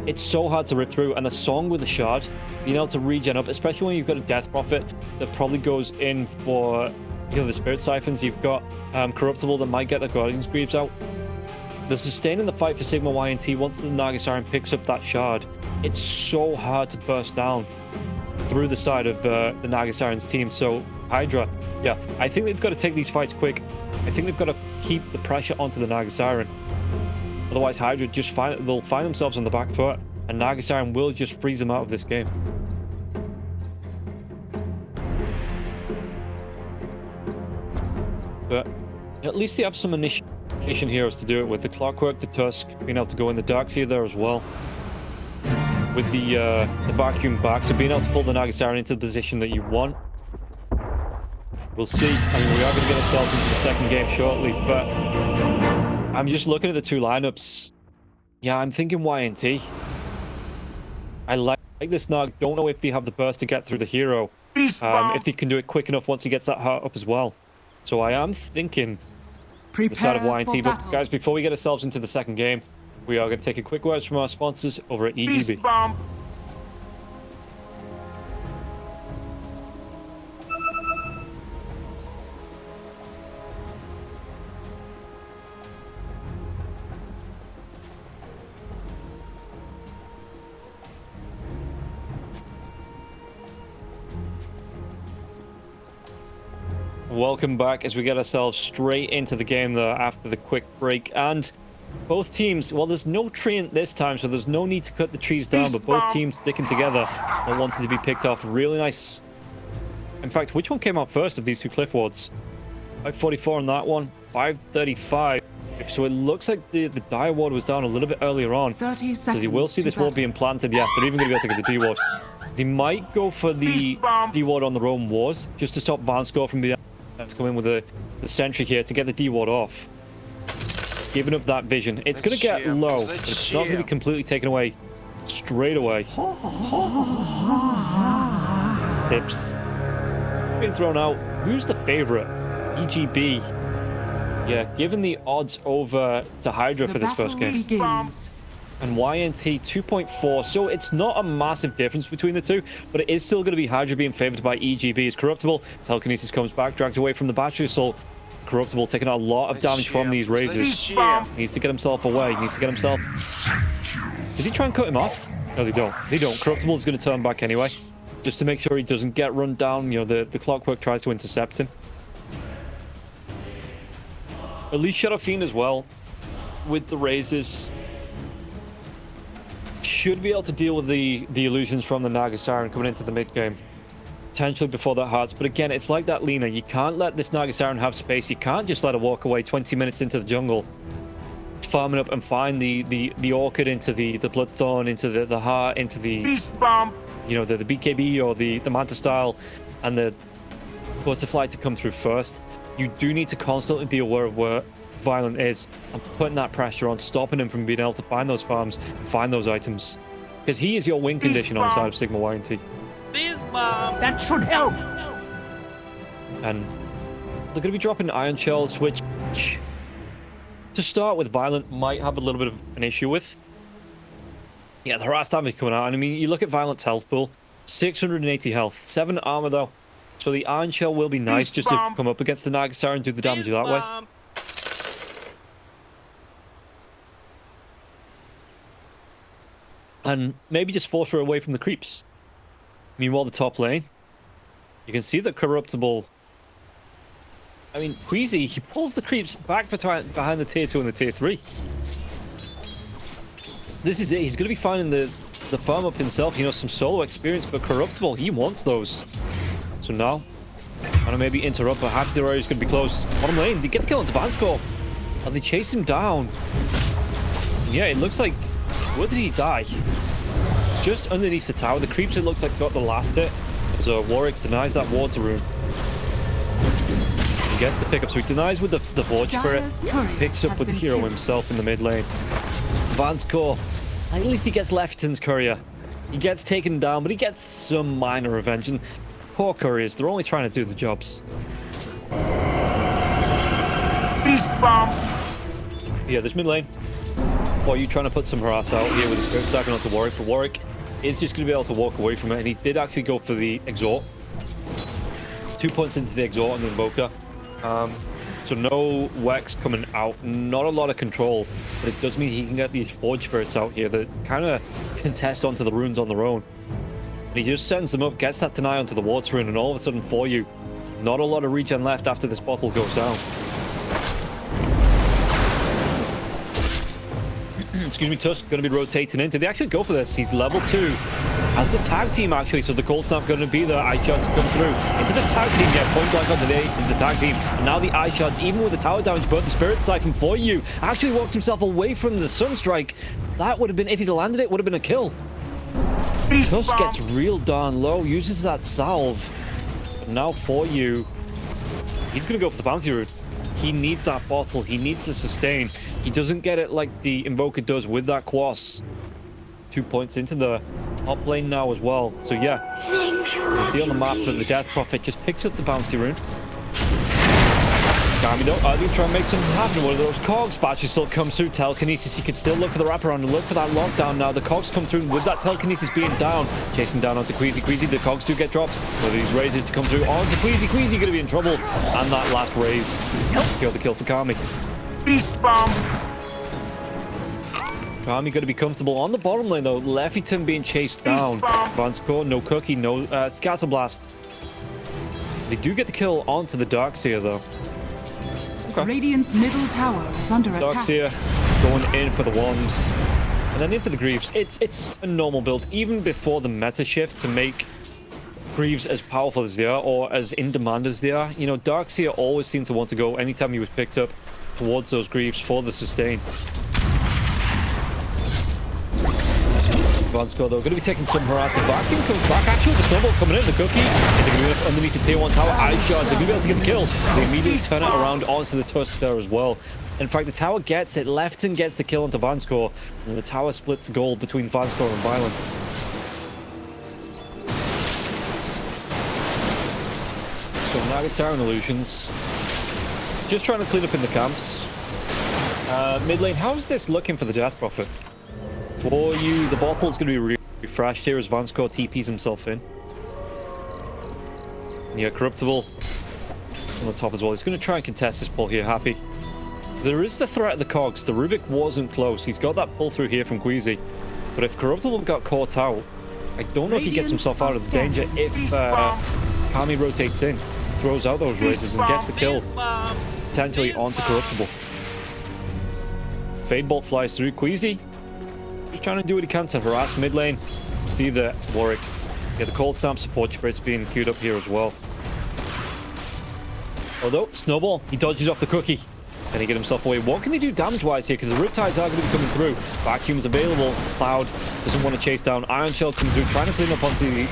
It's so hard to rip through, and the Song with the Shard, being able to regen up, especially when you've got a Death Prophet that probably goes in for, you know, the Spirit Siphons. You've got Corruptible that might get the Guardian's Greaves out. The sustain in the fight for Sigma.YNT, once the Naga Siren picks up that Shard, it's so hard to burst down through the side of the Naga Siren's team. So HYDRA, yeah, I think they've got to take these fights quick. I think they've got to keep the pressure onto the Naga Siren. Otherwise, HYDRA just they'll find themselves on the back foot, and Naga Siren will just freeze them out of this game. But at least they have some initiation heroes to do it with. The Clockwork, the Tusk, being able to go in the Darkseer there as well. With the Vacuum back, so being able to pull the Naga Siren into the position that you want. We'll see. I mean, we are going to get ourselves into the second game shortly, but I'm just looking at the two lineups. Yeah, I'm thinking YNT. I like this Nog. Don't know if they have the burst to get through the hero. If they can do it quick enough once he gets that heart up as well. So I am thinking the side of YNT. But guys, before we get ourselves into the second game, we are going to take a quick word from our sponsors over at EGB. Welcome back as we get ourselves straight into the game there after the quick break. And both teams, well, there's no treant this time, so there's no need to cut the trees down, but both teams sticking together and wanting to be picked off. Really nice. In fact, which one came out first of these two cliff wards? 544 on that one, 535. So it looks like the Dire Ward was down a little bit earlier on. 30 seconds. So you will see this ward being planted. Yeah, they're even going to be able to get the D Ward. They might go for the D Ward on the Roam Wars just to stop Vanscore from being able to come in with the sentry here to get the D Ward off. Giving up that vision. It's going to get low, but it's not going to be completely taken away straight away. Tips. Being thrown out. Who's the favorite? EGB. Yeah, given the odds over to HYDRA for this first game. And YNT 2.4, so it's not a massive difference between the two, but it is still going to be HYDRA being favored by EGB. As Corruptible, Telekinesis comes back, dragged away from the Battery Assault. Corruptible taking a lot of damage from these razors. Needs to get himself away. Needs to get himself. Did he try and cut him off? No, they don't. They don't. Corruptible is going to turn back anyway, just to make sure he doesn't get run down. You know, the Clockwork tries to intercept him. At least Shadow Fiend as well, with the razors, should be able to deal with the illusions from the Naga Siren coming into the mid game. Potentially before that hearts, but again, it's like that Lina. You can't let this Naga Siren have space. You can't just let her walk away 20 minutes into the jungle, farming up and find the Orchid into the Bloodthorn, into the heart, into the you know, the BKB or the Manta style, and the Butterfly to come through first. You do need to constantly be aware of where Violent is and putting that pressure on, stopping him from being able to find those farms, find those items, because he is your win condition on the side of Sigma.YNT. That should help. And they're going to be dropping Iron Shells, which to start with Violent might have a little bit of an issue with. Yeah, the harass damage coming out, and I mean, you look at Violent's health pool, 680 health, 7 armor though. So the Iron Shell will be nice just to come up against the Naga Siren and do the damage that way. And maybe just force her away from the creeps. Meanwhile, the top lane, you can see that Corruptible, I mean, Queasy, he pulls the creeps back behind the tier 2 and the tier 3. This is it. He's going to be finding the farm up himself, you know, some solo experience, but Corruptible, he wants those. So now, trying to maybe interrupt, but HYDRA is going to be close. Bottom lane, they get the kill into Vanscore. And they chase him down. Yeah, it looks like, where did he die? Just underneath the tower. The creeps, it looks like, got the last hit. So Warwick denies that water rune. He gets the pickup, so he denies with the Forge Spirit. Picks up with the hero himself in the mid lane. Vanscore, at least he gets Lefton's courier. He gets taken down, but he gets some minor revenge. And poor couriers, they're only trying to do the jobs. Beast bomb. Yeah, this mid lane. Or you trying to put some harass out here with the Spirit Stacking onto Warwick. But Warwick is just going to be able to walk away from it. And he did actually go for the Exhort. 2 points into the Exhort on the Invoker. So no Wex coming out. Not a lot of control. But it does mean he can get these Forge Spirits out here that kind of contest onto the runes on their own. And he just sends them up, gets that deny onto the Water Rune, and all of a sudden for you, not a lot of regen left after this bottle goes down. Excuse me, Tusk going to be rotating into. They actually go for this. He's level 2. Has the tag team actually, so the cold snap going to be there. Ice Shards come through into this tag team. Get point blank onto the tag team. And now the Ice Shards, even with the tower damage, but the Spirit Siphon for you actually walked himself away from the Sunstrike. That would have been, if he'd landed it, would have been a kill. Tusk gets real darn low, uses that salve. But now for you, he's going to go for the bouncy route. He needs that bottle. He needs to sustain. He doesn't get it like the Invoker does with that Quas. 2 points into the top lane now as well. So yeah, you see on the map that the Death Prophet just picks up the bouncy rune. Kami though, I do try and make something happen. One of those cogs batches still comes through. Telekinesis, he could still look for the wraparound and look for that lockdown now. The cogs come through with that telekinesis being down. Chasing down onto Queasy. Queasy, the cogs do get dropped. For these raises to come through onto Queasy. Queasy going to be in trouble. And that last raise. Kill the kill for Kami. Beast bomb. Kami going to be comfortable on the bottom lane though. Leffington being chased down. Vanscore, no cookie, no Scatterblast. They do get the kill onto the Darkseer though. Okay. Radiant's middle tower is under attack. Darkseer going in for the wand. And then in for the Greaves. It's a normal build, even before the meta shift to make Greaves as powerful as they are, or as in demand as they are. You know, Darkseer always seemed to want to go, anytime he was picked up, towards those Greaves for the sustain. Vanscore though, going to be taking some harassing. Vacuum comes back, actually the snowball coming in, the cookie. Is it going to be underneath the tier 1 tower? Ice Shards, they're going to be able to get the kill. They immediately turn it around onto the Tusk there as well. In fact, the tower gets it. Lefton gets the kill onto Vanscore, and the tower splits gold between Vanscore and Violent. So Nagasaren Illusions. Just trying to clean up in the camps. Mid lane, how's this looking for the Death Prophet? For you, the bottle's going to be refreshed here as Vanscore TPs himself in. Yeah, Corruptible on the top as well. He's going to try and contest this pull here, Happy. There is the threat of the cogs. The Rubik wasn't close. He's got that pull through here from Queasy. But if Corruptible got caught out, I don't know if he gets himself out of the danger if Kami rotates in, throws out those raises and gets the kill, potentially onto Corruptible. Fade Bolt flies through. Queasy just trying to do what he can to harass mid lane. See the Warwick. Yeah, the cold stamp support spirits being queued up here as well. Although, Snowball, he dodges off the cookie. Can he get himself away? What can they do damage-wise here? Because the Riptides are going to be coming through. Vacuum's available. Cloud doesn't want to chase down. Iron Shell comes through, trying to clean up onto these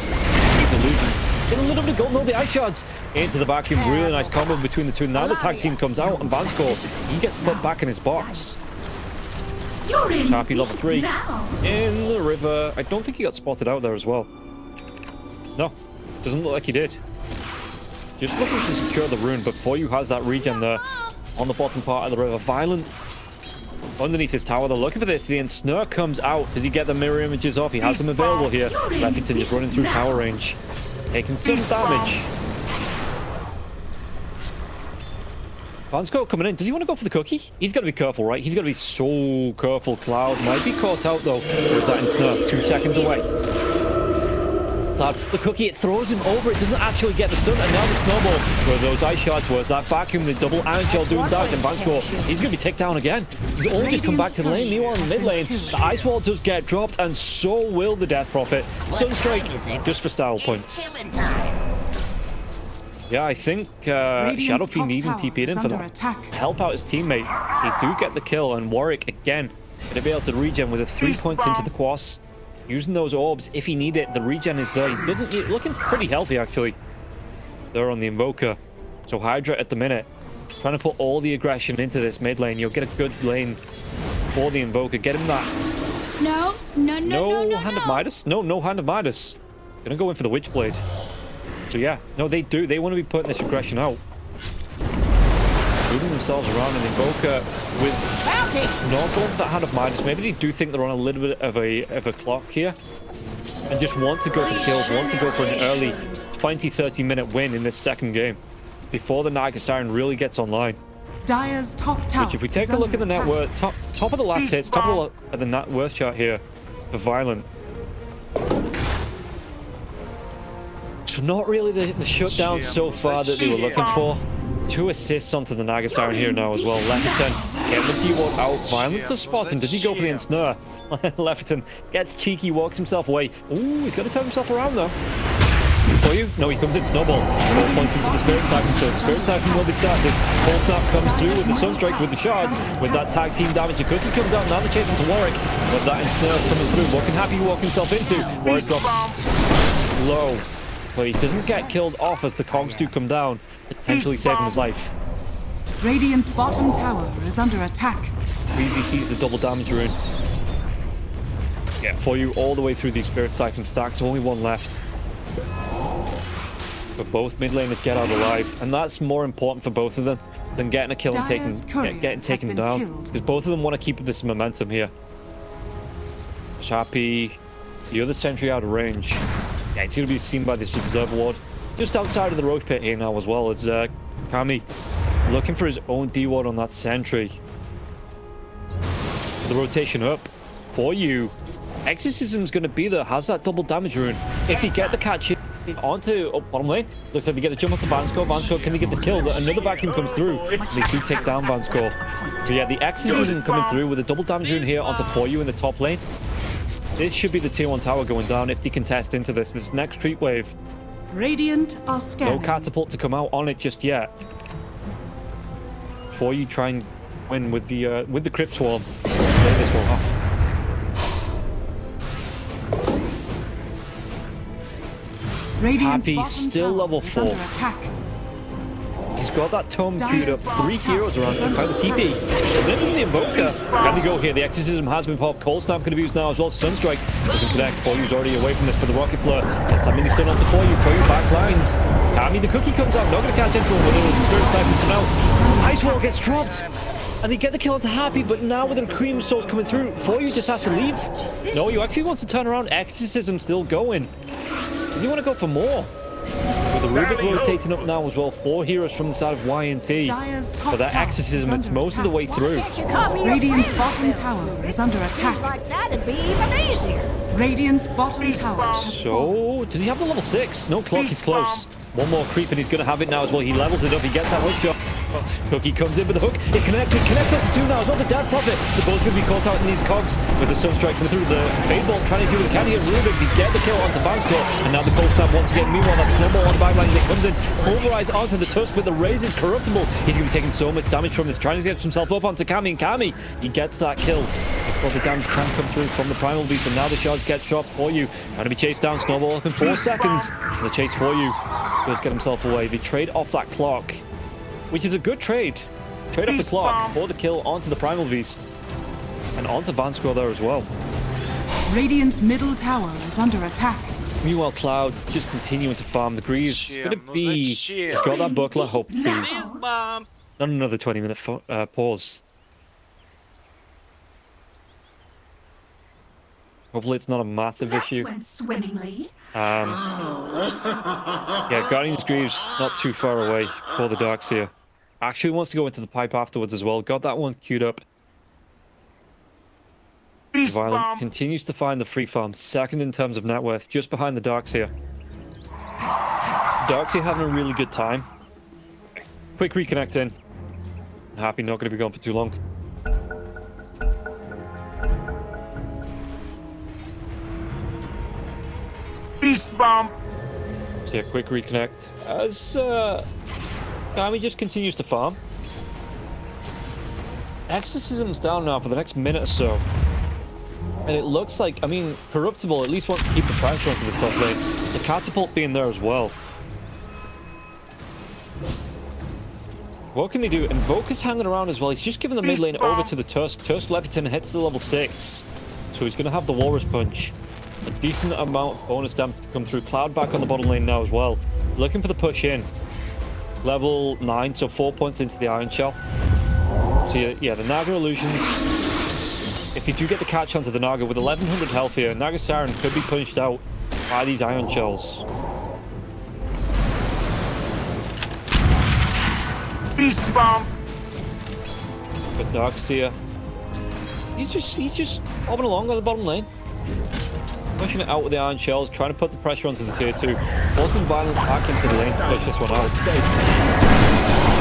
illusions. Get a little bit of gold. No, the Ice Shards into the Vacuum. Really nice combo between the two. Now the tag team comes out, and Vanscore, he gets put back in his box. Happy level 3 in the river. I don't think he got spotted out there as well. No, doesn't look like he did. Just looking to secure the rune, but For You has that regen there on the bottom part of the river. Violent underneath his tower. They're looking for this. The Ensnare comes out. Does he get the mirror images off? He has them available here. Leffington just running through tower range, taking some damage. Vanscore coming in. Does he want to go for the cookie? He's got to be careful, right? He's got to be so careful. Cloud might be caught out, though. Where's that Ensnare? 2 seconds away. Cloud, the cookie, it throws him over. It doesn't actually get the stun. And now the snowball, where those Ice Shards was. That Vacuum, the double Iron Shell doing damage. And Vanscore, he's going to be ticked down again. He's only just come back to the lane. Meanwhile, in the mid lane, the Ice Wall does get dropped. And so will the Death Prophet. Sunstrike, just for style points. Yeah, I think Shadow Fiend needing TP'd in for that. To help out his teammate. He do get the kill, and Warwick, again, going to be able to regen with a 3 points into the Quas. Using those orbs, if he need it, the regen is there. He doesn't, he's looking pretty healthy, actually. There on the Invoker. So HYDRA at the minute, trying to put all the aggression into this mid lane. You'll get a good lane for the Invoker. Get him that. No Hand of Midas? No Hand of Midas. Gonna go in for the Witchblade. So yeah, no, they do. They want to be putting this aggression out. moving themselves around, and Invoker with not going for that hand of Midas. Maybe they do think they're on a little bit of a clock here, and just want to go for kills, want to go for an early 20-30 minute win in this second game before the Naga Siren really gets online. Dire's top tower. Which, if we take a look at the net worth, top of the last hits, top of the net worth chart here for Violent. So not really the shutdown so far that they were looking for. 2 assists onto the Naga Siren here now as well. Lefferton getting the D-Walk out. Violent to spot him. Does he go for the ensnare? Lefferton gets cheeky, walks himself away. Ooh, he's got to turn himself around though. For you? No, he comes in Snowball. 4 points into the Spirit Siphon, so the Spirit Siphon will be started. Full Snap comes through with the Sunstrike with the shards. With that tag team damage, the Cookie comes out. Now the chase into Warwick. With that ensnare coming through. What can Happy walk himself into? Warwick drops low. But he doesn't get killed off as the cogs do come down, potentially saving his life. Radiant's bottom tower is under attack. Breezy sees the double damage rune. Yeah, for you all the way through these Spirit Siphon stacks. Only one left. But both mid laners get out alive, and that's more important for both of them than getting a kill and getting taken down. Because both of them want to keep this momentum here. Happy, the other sentry out of range. Yeah, it's going to be seen by this Observer Ward. Just outside of the road pit here now as well. It's Kami looking for his own D-Ward on that sentry. The rotation up for you. Exorcism's going to be there. Has that double damage rune. If he get the catch onto bottom lane, looks like they get the jump off the Vansco. Vansco, can they get this kill? Another vacuum comes through. They do take down Vansco. But yeah, the Exorcism coming through with a double damage rune here onto For You in the top lane. This should be the tier 1 tower going down if they can test into this next creep wave. Radiant are scanning. No catapult to come out on it just yet. Before you try and win with the Crypt Swarm, play this one off. Radiant's Happy bottom still tower level is 4. under attack. He's got that tome queued up. 3 heroes around him. Found the TP. And then the Invoker. Can they go here? The Exorcism has been popped. Cold Snap going to be used now as well. Sunstrike doesn't connect. For You's already away from this, but the Rocket Flare gets that mini stun onto For You. For You back lines. Kami, the Cookie comes out. Not going to catch anyone with the Spirit Siphons for now. Ice Wall gets dropped. And they get the kill onto Happy, but now with the Cream Souls coming through, For You just has to leave. No, you actually wants to turn around. Exorcism still going. Does he want to go for more? With the Rubik rotating up now as well. 4 heroes from the side of YNT. But that Exorcism, it's most of the way through. Radiant's bottom tower is under attack. Like that'd be even easier. Radiant's bottom tower has fallen. So, does he have the level 6? No clock, he's close. One more creep and he's going to have it now as well. He levels it up, he gets that hook shot. Cookie comes in with the hook. It connects up to 2 now. It's not the Dad Prophet. The ball's going to be caught out in these cogs with the Sunstrike coming through. The baseball trying to do the candy and Rubik to get the kill onto Vansco. And now the Cold Snap once again. Meanwhile, that Snowball on the backline that comes in. Pulverize onto the Tusk, but the Raze is corruptible. He's going to be taking so much damage from this. Trying to get himself up onto Kami. And Kami, he gets that kill. Before the damage can come through from the Primal Beast. And now the shards get dropped For You. Trying to be chased down. Snowball up in 4 seconds. And the chase For You does get himself away. They trade off that clock, which is a good trade. Trade off the clock for the kill onto the Primal Beast. And onto Vansco there as well. Radiant's middle tower is under attack. Meanwhile, Cloud just continuing to farm. The Greaves gonna be... He's got that buckler, hope please. Not another 20-minute pause. Hopefully it's not a massive issue. Went swimmingly. Yeah, Guardian's Greaves not too far away for the Darks here. Actually wants to go into the pipe afterwards as well. Got that one queued up. Violent continues to find the free farm. Second in terms of net worth, just behind the Darks here. Darks here having a really good time. Quick reconnect in. Happy not going to be gone for too long. Beast bomb. So yeah, quick reconnect as Kami just continues to farm. Exorcism's down now for the next minute or so. And it looks like, I mean, Corruptible at least wants to keep the pressure onto this top lane. The catapult being there as well. What can they do? Invoker's hanging around as well. He's just giving the mid lane over to the Tusk. Tusk Leviton hits the level 6. So he's going to have the Walrus Punch. A decent amount of bonus damage to come through. Cloud back on the bottom lane now as well. Looking for the push in. Level 9, so 4 points into the Iron Shell. So yeah, the Naga illusions. If they do get the catch onto the Naga with 1100 health here, Naga Siren could be punched out by these Iron Shells. Beast bomb. But Darkseer, he's just bobbing along on the bottom lane. Pushing it out with the Iron Shells, trying to put the pressure onto the tier 2. Forcing Violent back into the lane to push this one out.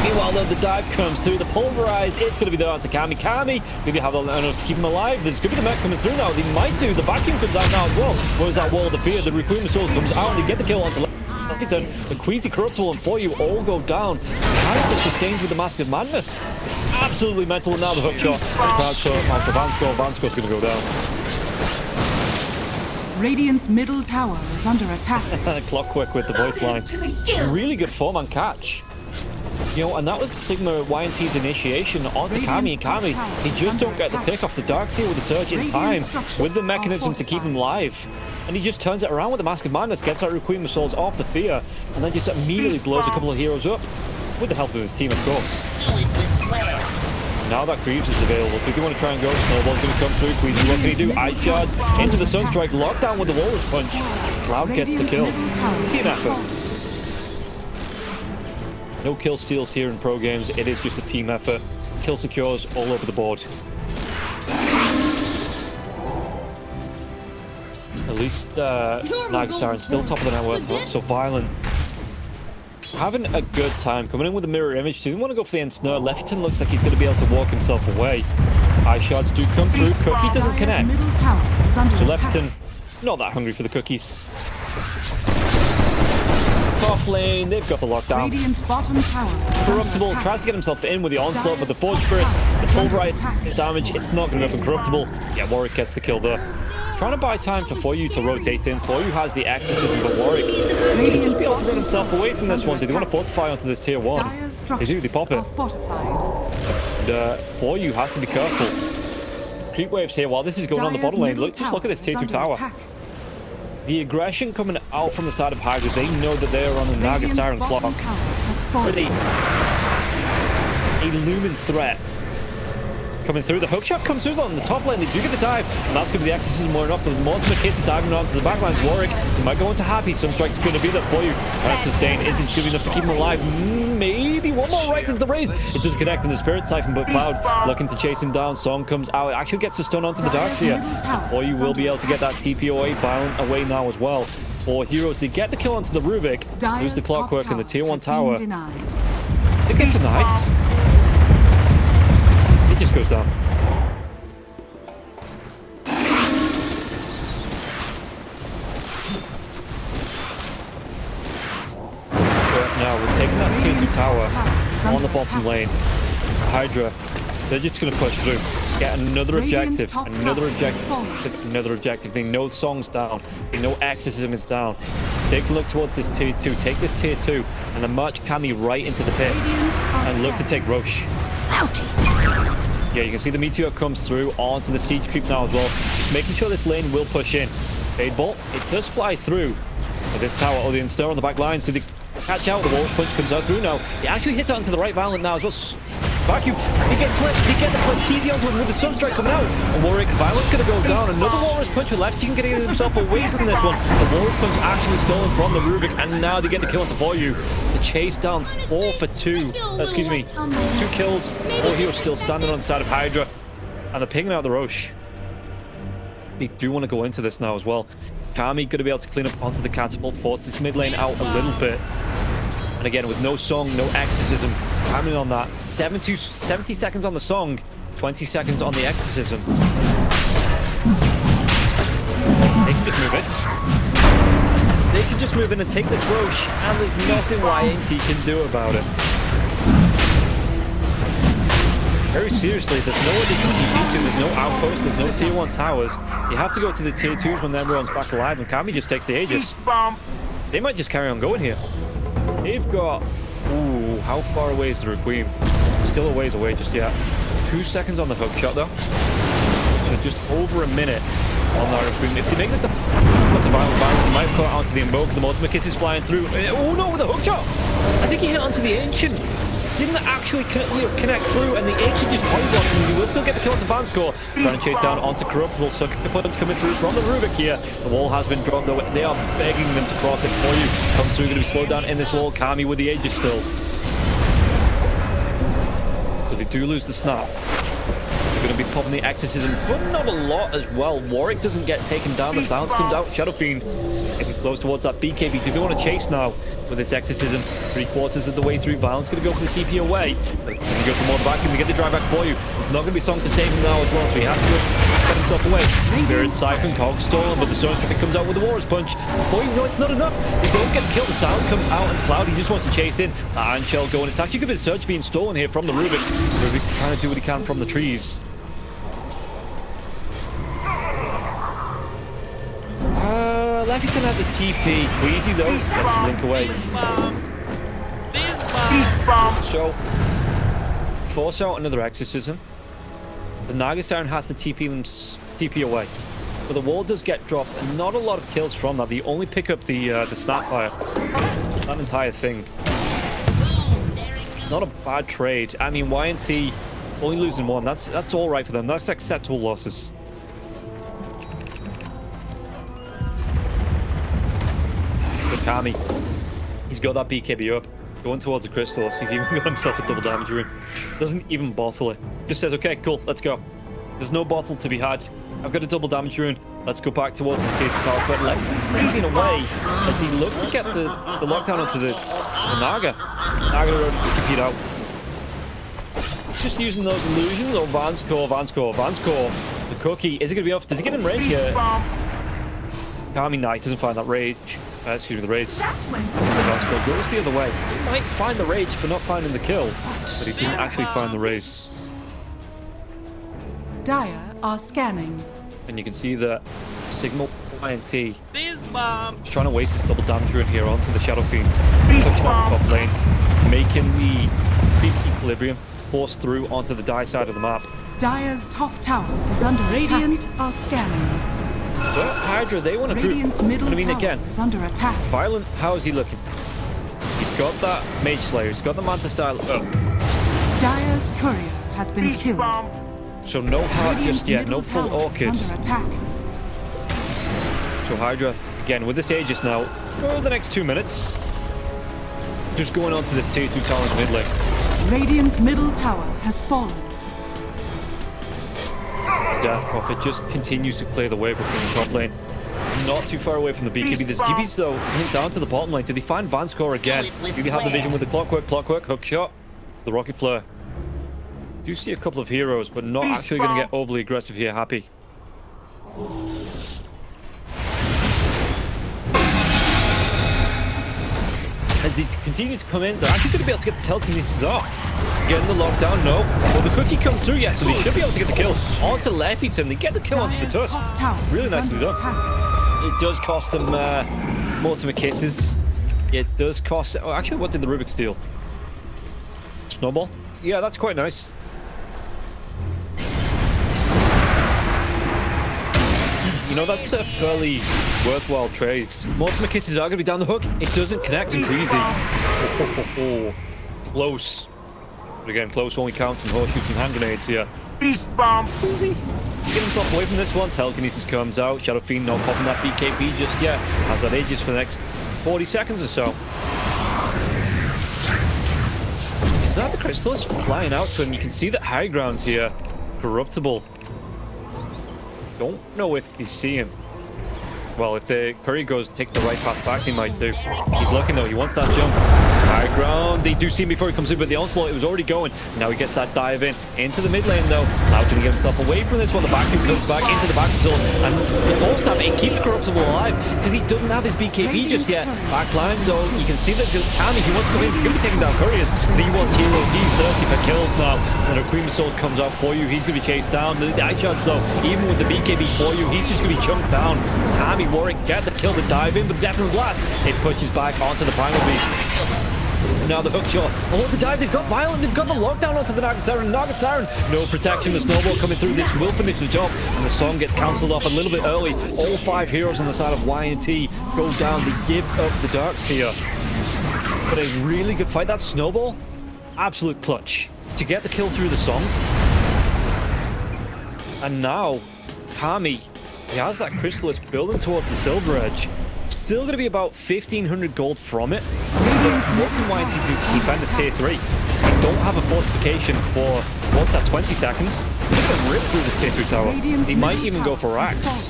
Meanwhile, though, the dive comes through, the pulverize, it's going to be there onto Kami. Kami, maybe have enough to keep him alive. There's going to be the mech coming through now. They might do. The vacuum comes out now as well. Where's that wall of fear? The Requiem Soul comes out and they get the kill onto Lefton. The Queasy Corruptible and For You all go down. Character sustained with the Mask of Madness. Absolutely mental. And now the hook shot. Crouch shot onto Vansco. Vansco's going to go down. Radiant's middle tower is under attack. Clockwork with the voice line. Really good 4-man catch. You know, and that was Sigma.YNT's initiation onto Kami. And Kami, he just don't get the pick off the Darkseer with the surge in time, with the mechanism to keep him alive. And he just turns it around with the Mask of Madness, gets that Requiem of Souls off the fear, and then just immediately blows a couple of heroes up. With the help of his team, of course. Now that Greaves is available, do they want to try and go? Snowball's going to come through. Queasy, what can he do? Ice shards into the Sunstrike, lockdown with the Walrus Punch. Cloud gets the kill. Team effort. No kill steals here in pro games. It is just a team effort. Kill secures all over the board. At least Naga Siren's still top of the network. So Violent. Having a good time. Coming in with a mirror image. Didn't want to go for the Ensnare. Lefton looks like he's going to be able to walk himself away. Eye shards do come through. Cookie doesn't connect. So Lefton, not that hungry for the cookies. Top lane, they've got the lockdown. Corruptible tries to get himself in with the onslaught, but the Forge Spirits, the pulverize damage, it's not going to be enough. Corruptible, yeah, Warwick gets the kill there. Trying to buy time for You to rotate in. For You has the exorcism, but Warwick should just be able to run himself away from this one. Do they want to fortify onto this tier 1? They do, they pop it. And For You has to be careful. Creep waves here while this is going on the bottom lane. Just look at this tier 2 tower. The aggression coming out from the side of Hydra, they know that they are on the Naga Siren clock. Pretty a looming threat coming through. The hookshot comes through on the top lane. They do get the dive, and that's going to be the exorcism more enough. The Mortimer case is diving onto the backlines. Warwick, he might go into Happy. Sunstrike's going to be there For You. Nice sustain. Is it going to be enough to keep him alive? Maybe one more right into the raise. It doesn't connect in the Spirit Siphon, but Cloud looking to chase him down. Song comes out. It actually gets a stun onto the Darkseer. For You will be able to get that TPOA Violent away now as well. 4 heroes, they get the kill onto the Rubik. Lose the Clockwork and the tier 1 tower. It gets denied. It just goes down. Now we're taking that tier 2 tower on the bottom lane. Hydra, they're just going to push through. Get another objective, another objective. They know Song's down. They know Exorcism is down. Take a look towards this tier 2. Take this tier 2 and then march Kami right into the pit. And look to take Roche. Yeah, you can see the Meteor comes through onto the Siege Creep now as well. Just making sure this lane will push in. Fade Bolt, it does fly through. But this tower, the Ensnare on the back lines. Do they catch out? The Wall Punch comes out through now. He actually hits onto the right Violent now as well. Vacuum, they get clipped, they get the flip, TZ onto him with the Sunstrike coming out. And Warwick, Violent's going to go down. Another Walrus Punch with left. He can get himself away from this one. The Walrus Punch actually stolen from the Rubik, and now they get the kill onto For You. The chase down 4 for 2. Excuse me, 2 kills. 4 heroes still standing on the side of Hydra. And they're pinging out the Roche. They do want to go into this now as well. Kami going to be able to clean up onto the catapult, force this mid lane out a little bit. And again, with no Song, no Exorcism, hammering on that. 70 seconds on the Song, 20 seconds on the Exorcism. They can just move in. They can just move in and take this Roche, and there's nothing Y.N.T can do about it. Very seriously, there's nowhere they can TP to. There's no outpost, there's no tier 1 towers. You have to go to the tier 2s when everyone's back alive, and Kami just takes the Aegis. They might just carry on going here. They've got... Ooh, how far away is the Requiem? Still a ways away just yet. 2 seconds on the hookshot though. So just over a minute on the Queen. If they make this the violent, they might put onto the Invoker. The ultimate kiss is flying through. Oh no, with a hook shot! I think he hit onto the Ancient. Didn't actually connect through, and the Ancient just point blocks, and he will still get the kill onto Vanscore. Trying to chase down onto Corruptible. Sucker punch coming through from the Rubik here. The wall has been dropped, though. They are begging them to cross it for you. Comes through, going to be slowed down in this wall. Kami with the Aegis still. But they do lose the snap. They're going to be popping the Exorcism, but not a lot as well. Warwick doesn't get taken down. The silence comes out. Shadow Fiend getting close towards that BKB. Do they want to chase now with this Exorcism? 3/4 of the way through. Violence going to go for the TP away. Going to go for more vacuum to get the drive back for you. There's not going to be song to save him now as well, so he has to get himself away. Spirit Siphon, Cog stolen, but the Stone Stripping comes out with the Warriors Punch. Before you know it's not enough. They don't get killed. The silence comes out, and Cloud, he just wants to chase in. Iron Shell going. It's actually going to be the Surge being stolen here from the Rubik. Rubik trying to do what he can from the trees. Leffington has a TP. Queasy though gets the link away. So, force out another Exorcism. The Naga Siren has to TP away. But the wall does get dropped, and not a lot of kills from that. They only pick up the Snapfire. That entire thing. Not a bad trade. I mean, YNT only losing one. That's all right for them. That's acceptable losses. Kami, he's got that BKB up, going towards the crystals. He's even got himself a double damage rune. Doesn't even bottle it. Just says, okay, cool, let's go. There's no bottle to be had. I've got a double damage rune. Let's go back towards his tier 2 tower. But Leffington's freezing away as he looks to get the lockdown onto the Naga. Naga already TP'd out. Just using those illusions. Oh, Vanscore. The cookie. Is it going to be off? Does he get in range here? Kami Knight doesn't find that rage. Excuse me, the rage. Vanscore goes the other way. He might find the rage for not finding the kill, but he didn't actually find the race. Dire are scanning. And you can see that Sigma.YNT is trying to waste this double damage rune here onto the Shadow Fiend. Pushing out the top lane, making the equilibrium force through onto the die side of the map. Dire's top tower is under attack. Radiant are scanning. But HYDRA, they want to group. Radiant's middle tower is under attack. Violent, how is he looking? He's got that Mage Slayer, he's got the Manta style. Dire's courier has been killed. So no heart just yet, no full Orchid. Under attack. So HYDRA, again, with this Aegis now, for the next 2 minutes, just going on to this tier 2 tower in the mid lane. Radiant's middle tower has fallen. Death Prophet just continues to clear the way from the top lane. Not too far away from the BKB. There's DPs though, coming down to the bottom lane. Did he find Vanscore again? Do they have the vision with the clockwork, hook shot, the rocket flare? Do see a couple of heroes, but not actually going to get overly aggressive here. Happy. As he continues to come in, they're actually going to be able to get the telekinesis off. Getting the lockdown, no. Well, the cookie comes through, yes, so they should be able to get the kill onto Leffington. They get the kill onto the Tusk. Really nicely done. It does cost them ultimate kisses. It does cost... Oh, actually, what did the Rubik steal? Snowball? Yeah, that's quite nice. You know, that's a fairly worthwhile trade. Ultimate kisses are going to be down the hook. It doesn't connect and Greasy. Close. But again, close only counts in horseshoes and hand grenades here. Beast bomb. Easy. Get himself away from this one. Telekinesis comes out. Shadow Fiend not popping that BKB just yet. Has that Aegis for the next 40 seconds or so. Is that the crystals flying out to him? You can see that high ground here. Corruptible. Don't know if they see him. Well, if the Curry takes the right path back, he might do. He's looking though, he wants that jump. High ground, they do see him before he comes in, but the onslaught, it was already going. Now he gets that dive in, into the mid lane though. Now can he get himself away from this one? The vacuum comes back into the back zone, and the whole stab, it keeps Corruptible alive, because he doesn't have his BKB just yet. Backline, so you can see that Kami, he wants to come in, he's going to be taking down couriers, but he wants heroes, he's thirsty for kills now. And a Cream of Souls comes out for you, he's going to be chased down. The ice shots though, even with the BKB for you, he's just going to be chunked down. Kami, Warwick, get the kill, the dive in, but Death and Blast, it pushes back onto the Primal Beast. Now the hook shot. Oh, the dive, they've got Violent, they've got the lockdown onto the Naga Siren. Naga Siren, no protection, the snowball coming through. This will finish the job. And the song gets cancelled off a little bit early. All 5 heroes on the side of Y&T go down. They give up the Darkseer. But a really good fight. That snowball, absolute clutch to get the kill through the song. And now, Kami, he has that Chrysalis building towards the Silver Edge. Still going to be about 1,500 gold from it. What can Y&T do to defend this tier 3? They don't have a fortification for, what's that, 20 seconds? They're going to rip through this tier 3 tower. They might even go for Axe.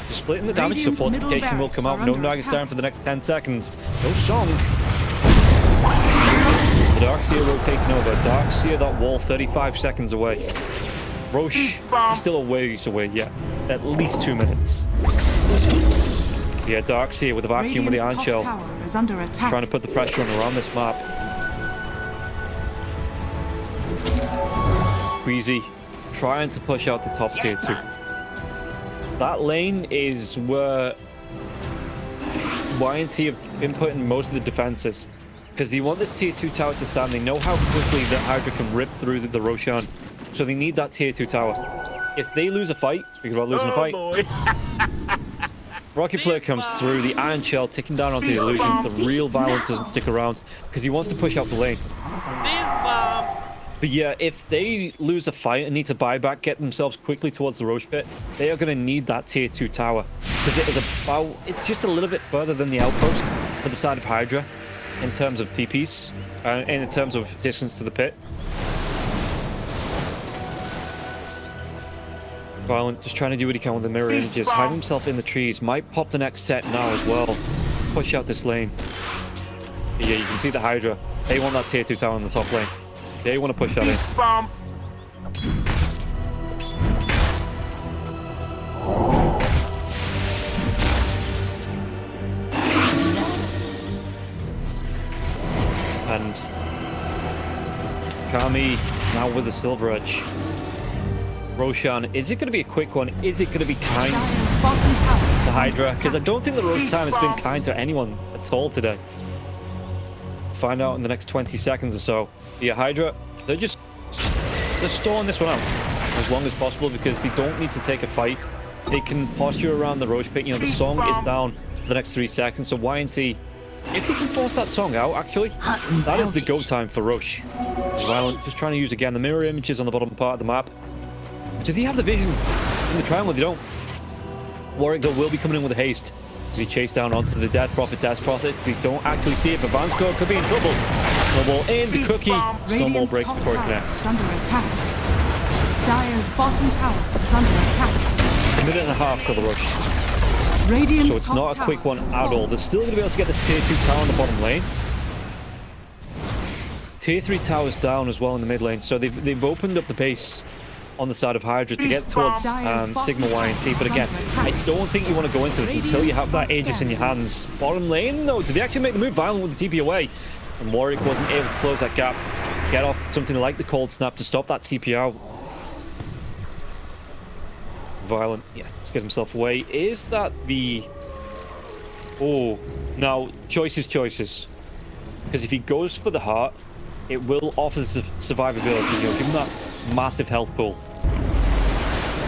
Splitting the damage, so fortification will come out. No Naga Siren for the next 10 seconds. No song. The Darkseer rotating over. Darkseer, that wall 35 seconds away. Roche, he's still a ways away yet. At least 2 minutes. Yeah, Darkseer with the vacuum with the Iron Shell. Trying to put the pressure on around this map. Queasy trying to push out the top tier 2. That lane is where Y&T have been putting most of the defenses. Because they want this tier 2 tower to stand. They know how quickly the HYDRA can rip through the Roshan. So they need that tier 2 tower. If they lose a fight, speaking about losing a fight, Rocket Flare comes through, the Iron Shell ticking down onto the illusions. The real Violent doesn't stick around because he wants to push out the lane. But yeah, if they lose a fight and need to buy back, get themselves quickly towards the Roche pit, they are going to need that tier 2 tower. Because it is about, it's just a little bit further than the outpost for the side of HYDRA in terms of TPs, and in terms of distance to the pit. Violent just trying to do what he can with the mirror images, hide himself in the trees, might pop the next set now as well, push out this lane. But yeah, you can see the HYDRA, they want that tier 2 tower in the top lane. They want to push that in. And Kami now with the Silver Edge. Roshan, is it going to be a quick one? Is it going to be kind to HYDRA? Because I don't think the Roshan has been kind to anyone at all today. Find out in the next 20 seconds or so. Yeah, HYDRA, they're stalling this one out as long as possible because they don't need to take a fight. They can posture around the Roche pit. You know, the song is down for the next 3 seconds. So Y&T, if they can force that song out, actually, that is the go time for Roche. Violent, just trying to use again the mirror images on the bottom part of the map. Do they have the vision in the triangle? They don't. Warwick, though, will be coming in with a haste as he chased down onto the Death Prophet. We don't actually see it, but Vansco could be in trouble. Snowball in, the cookie. Snowball breaks before it connects. Under attack. Dire's bottom tower is under attack. A minute and a half to the rush. Radiant's so it's not a quick one at all. They're still going to be able to get this tier 2 tower in the bottom lane. Tier 3 towers down as well in the mid lane. So they've opened up the base on the side of HYDRA to get towards Sigma.YNT. But again, I don't think you want to go into this until you have that Aegis in your hands. Bottom lane, though, did they actually make the move? Violent with the TP away. And Warwick wasn't able to close that gap. Get off something like the Cold Snap to stop that TP out. Violent, yeah, let's get himself away. Is that the... Oh, now, choices. Because if he goes for the heart, it will offer survivability. You know, give him that massive health pool.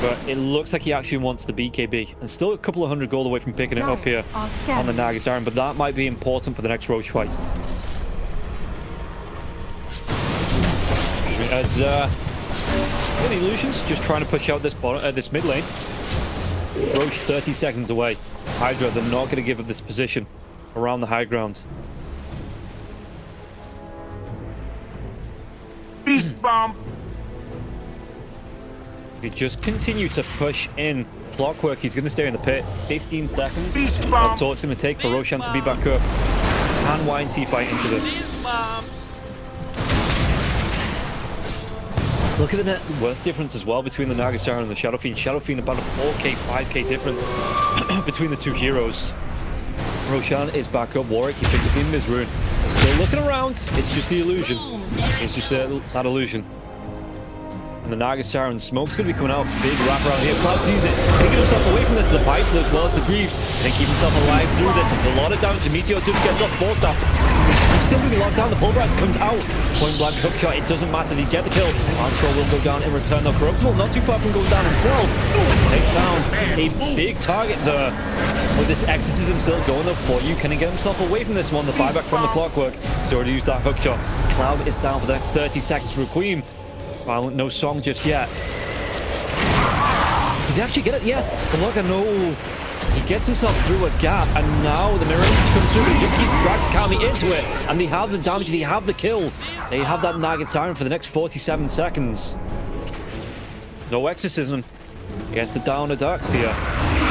But it looks like he actually wants the BKB. And still a couple of hundred gold away from picking it up here on the Naga Siren. But that might be important for the next Roche fight. As the illusions just trying to push out this mid lane. Roche 30 seconds away. HYDRA, they're not going to give up this position around the high ground. Beast bomb. They just continue to push in. Clockwork, he's going to stay in the pit. 15 seconds. That's all it's going to take for Roshan to be back up. Can Y&T fight into this? Look at the net worth difference as well between the Naga Siren and the Shadow Fiend. Shadow Fiend about a 4k, 5k difference between the two heroes. Roshan is back up. Warwick, he picks up in his rune. They're still looking around. It's just the illusion. It's just that illusion. And the Naga Siren smoke's going to be coming out. Big wrap around here. Cloud sees it. Taking himself away from this. The pipe as well as the Greaves. And keep himself alive through this. It's a lot of damage. Meteor does get dropped. Forced up. He's still being locked down. The pulverizer comes out. Point blank hookshot. It doesn't matter. They get the kill. Manscroll will go down in return. Though Corruptible not too far from going down himself. Take down a big target there. With this exorcism still going up for you. Can he get himself away from this one? The buyback from the Clockwork. He's already used that hookshot. Cloud is down for the next 30 seconds. Requiem. Violent, no song just yet. Did he actually get it? Yeah. But look, no. He gets himself through a gap, and now the mirror image comes through. He just keeps drags Kami into it, and they have the damage. They have the kill. They have that Naga Siren for the next 47 seconds. No exorcism. He has to down a Darkseer,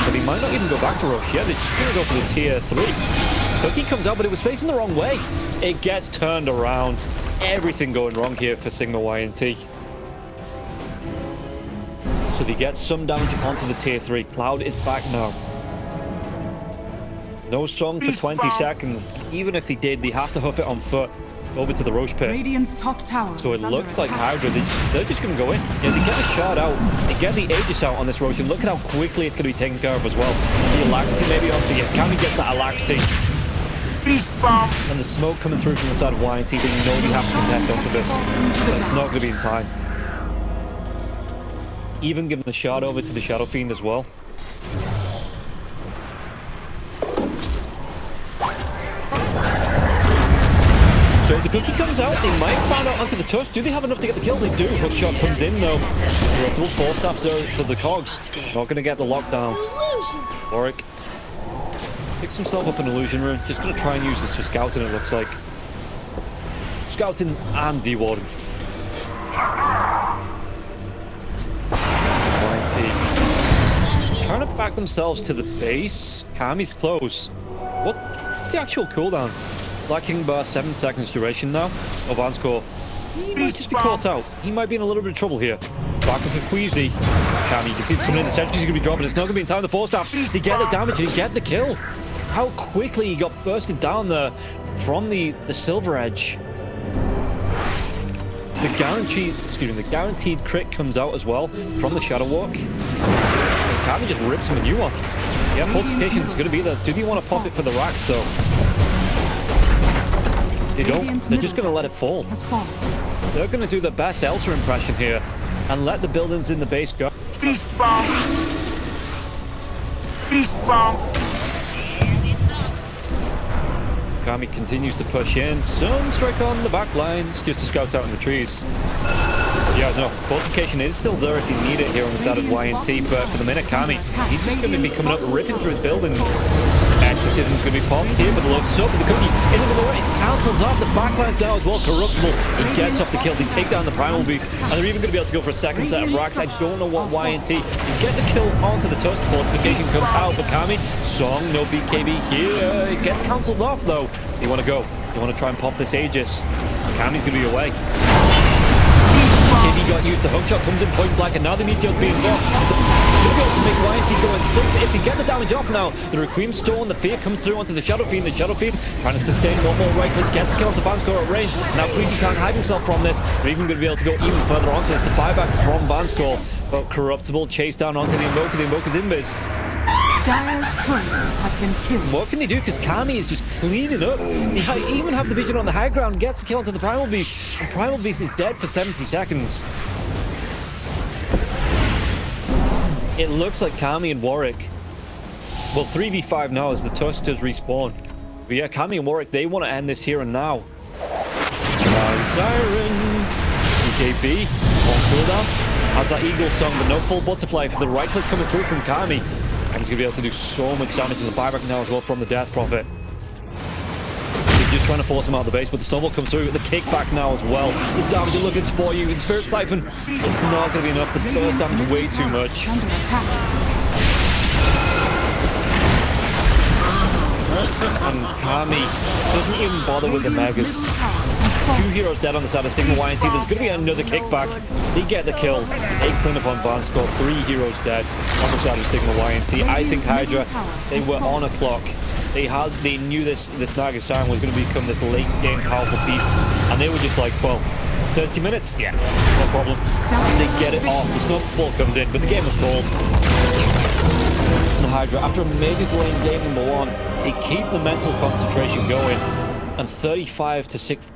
but he might not even go back to rush. Yeah, they're just going to go for the tier 3. Cookie comes out, but it was facing the wrong way. It gets turned around. Everything going wrong here for Sigma.YNT. So they get some damage onto the tier 3. Cloud is back now. No song for 20 seconds. Even if they did, they have to hoof it on foot over to the Roche pit. Radiant's top tower. So it looks like HYDRA, they're just going to go in. Yeah, they get the shard out. They get the Aegis out on this Roche. And look at how quickly it's going to be taken care of as well. The Alacrity maybe onto you. Can we get that Alacrity? Beast bomb. And the smoke coming through from the side of YNT. They know they have to contest onto this. It's not going to be in time. Even giving the shard over to the Shadow Fiend as well. So the cookie comes out, they might find out onto the Tusk. Do they have enough to get the kill? They do. Hookshot comes in though. Corruptible force staffs for the cogs. Not going to get the lockdown. Warwick picks himself up an illusion rune. Just going to try and use this for scouting, it looks like. Scouting and dewarding. Trying to back themselves to the base. Kami's close. What's the actual cooldown? Black King Bar, 7 seconds duration now. Vanscore. He might just be caught out. He might be in a little bit of trouble here. Back up for Queasy. Kami, you can see it's coming in. The sentry's going to be dropping. It's not going to be in time. The force staff. He get the damage and he get the kill. How quickly he got bursted down there from the Silver Edge. The guaranteed crit comes out as well from the Shadow Walk. Kami just rips him a new one. Yeah, fortification's going to be there. Do they want to pop it for the racks though? They don't. They're just going to let it fall. They're going to do the best Elsa impression here and let the buildings in the base go. Beast bomb. Beast bomb. Kami continues to push in. Sunstrike on the back lines just to scout out in the trees. Yeah, no, fortification is still there if you need it here on the side of YNT, but for the minute, Kami, he's just going to be coming up, ripping through his buildings. Exorcism's going to be popped here, but the load up with the cookie in the middle right. It cancels off the backlines now as well. Corruptible, he gets off the kill. They take down the Primal Beast, and they're even going to be able to go for a second set of racks. I don't know what YNT. You get the kill onto the Tusk. Fortification comes out, but Kami, Song, no BKB here. It gets cancelled off though. You want to go. You want to try and pop this Aegis. Kami's going to be away. BKB got used. The hookshot comes in point blank, and now the Meteor's being blocked. You'll be able to make YNT go and still. If you get the damage off now, the Requiem Storm, the Fear comes through onto the Shadow Fiend. The Shadow Fiend trying to sustain one more right click, gets the kill to Vanscore at range. Now Queasy can't hide himself from this. They're even going to be able to go even further onto this. The buyback from Vanscore, but Corruptible chased down onto the Invoker. The Invoker's invis. Dire's turret has been killed. What can they do? Because Kami is just cleaning up. They even have the vision on the high ground, gets the kill onto the Primal Beast. And Primal Beast is dead for 70 seconds. It looks like Kami and Warwick. Well, 3v5 now as the Tusk does respawn. But yeah, Kami and Warwick, they want to end this here and now. Siren. EKB on cooldown. Has that Eagle song, but no full butterfly for the right click coming through from Kami. And he's going to be able to do so much damage to the buyback now as well from the Death Prophet. He's just trying to force him out of the base, but the Snowball comes through with the kickback now as well. The damage are looking for you. In Spirit Siphon, it's not going to be enough. The burst damage is way too much. And Kami doesn't even bother with the Megas. 2 heroes dead on the side of Sigma.YNT. There's going to be another kickback. They get the kill. 8 cleanup on Vanscore. 3 heroes dead on the side of Sigma.YNT. I think HYDRA, they were on a clock. They knew this Naga Siren was going to become this late game powerful beast, and they were just like, well, 30 minutes? Yeah, no problem. And they get it off. The snowball comes in, but the game was called. The HYDRA, after a major delay in game number 1, they keep the mental concentration going, and 35 to 6